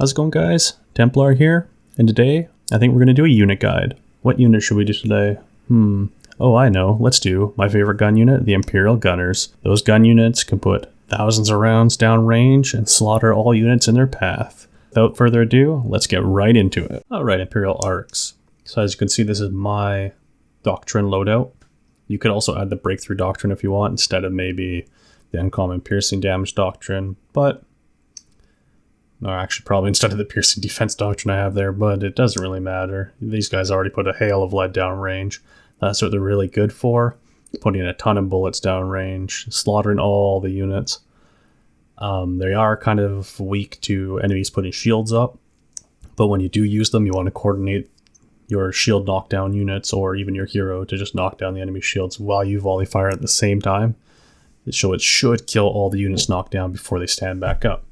How's it going, guys? Templar here, and today I think we're going to do a unit guide. What unit should we do today? Oh, I know. Let's do my favorite gun unit, the Imperial Gunners. Those gun units can put thousands of rounds down range and slaughter all units in their path. Without further ado, let's get right into it. Alright, Imperial Arcs. So as you can see, this is my Doctrine loadout. You could also add the Breakthrough Doctrine if you want, instead of maybe the Uncommon Piercing Damage Doctrine, but or actually probably instead of the Piercing Defense Doctrine I have there, but it doesn't really matter. These guys already put a hail of lead down range. That's what they're really good for. Putting a ton of bullets down range, slaughtering all the units. They are kind of weak to enemies putting shields up, but when you do use them, you want to coordinate your shield knockdown units or even your hero to just knock down the enemy shields while you volley fire at the same time. So it should kill all the units knocked down before they stand back up.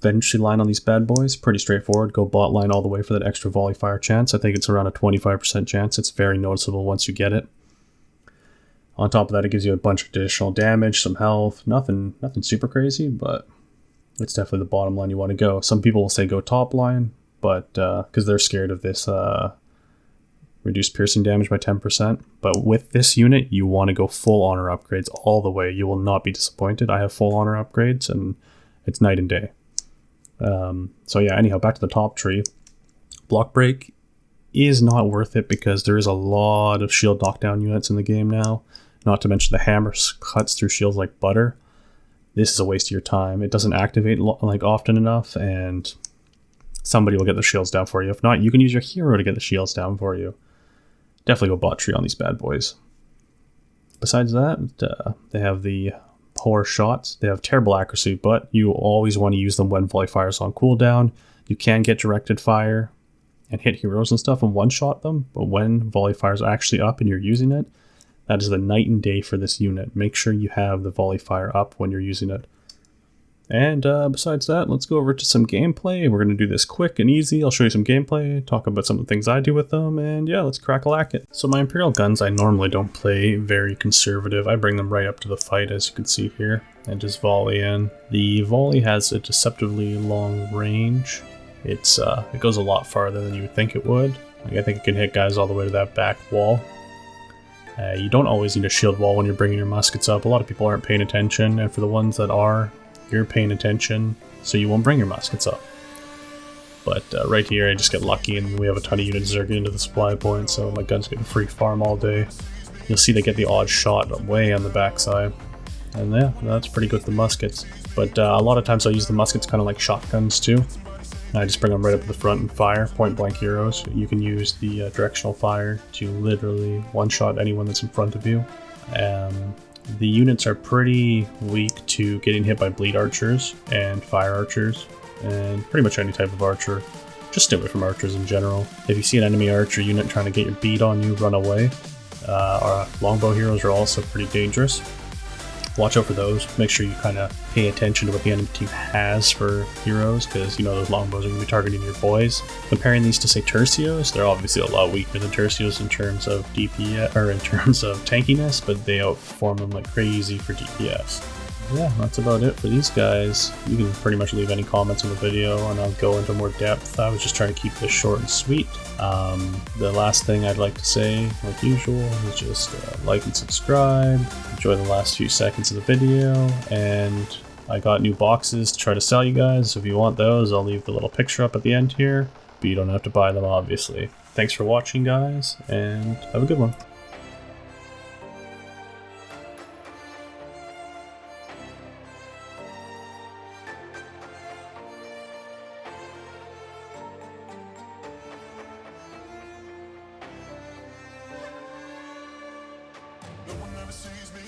Vengeance line on these bad boys, pretty straightforward. Go bot line all the way for that extra volley fire chance. I think it's around a 25% chance. It's very noticeable once you get it. On top of that, it gives you a bunch of additional damage, some health. Nothing super crazy, but it's definitely the bottom line you want to go. Some people will say go top line, but because they're scared of this reduced piercing damage by 10%. But with this unit, you want to go full honor upgrades all the way. You will not be disappointed. I have full honor upgrades, and it's night and day. So yeah, anyhow, back to the top tree. Block break is not worth it because there is a lot of shield knockdown units in the game now. Not to mention the hammer cuts through shields like butter. This is a waste of your time. It doesn't activate like often enough, and somebody will get the shields down for you. If not, you can use your hero to get the shields down for you. Definitely go bot tree on these bad boys. Besides that, they have the poor shots. They have terrible accuracy, but you always want to use them when volley fire is on cooldown. You can get directed fire and hit heroes and stuff and one-shot them, but when volley fire is actually up and you're using it, that is the night and day for this unit. Make sure you have the volley fire up when you're using it. And besides that, let's go over to some gameplay. We're going to do this quick and easy. I'll show you some gameplay, talk about some of the things I do with them, and yeah, let's crack-a-lack it. So my Imperial guns, I normally don't play very conservative. I bring them right up to the fight, as you can see here, and just volley in. The volley has a deceptively long range. It goes a lot farther than you would think it would. Like, I think it can hit guys all the way to that back wall. You don't always need a shield wall when you're bringing your muskets up. A lot of people aren't paying attention, and for the ones that are, you're paying attention, so you won't bring your muskets up. But right here, I just get lucky, and we have a ton of units zerging into the supply point, so my guns get a free farm all day. You'll see they get the odd shot way on the backside, and yeah, that's pretty good with the muskets. But a lot of times I use the muskets kind of like shotguns too. I just bring them right up to the front and fire, point blank heroes. You can use the directional fire to literally one-shot anyone that's in front of you. The units are pretty weak to getting hit by bleed archers and fire archers, and pretty much any type of archer. Just stay away from archers in general. If you see an enemy archer unit trying to get your beat on you, run away. Our longbow heroes are also pretty dangerous. Watch out for those. Make sure you kind of pay attention to what the enemy team has for heroes, because you know those longbows are going to be targeting your boys. Comparing these to, say, tercios, they're obviously a lot weaker than tercios in terms of DPS, or in terms of tankiness, but they outperform them like crazy for DPS. Yeah, that's about it for these guys. You can pretty much leave any comments on the video and I'll go into more depth. I was just trying to keep this short and sweet. The last thing I'd like to say, like usual, is just like and subscribe. Enjoy the last few seconds of the video, and I got new boxes to try to sell you guys. So if you want those, I'll leave the little picture up at the end here, but you don't have to buy them, obviously. Thanks for watching, guys, and have a good one. No one ever sees me.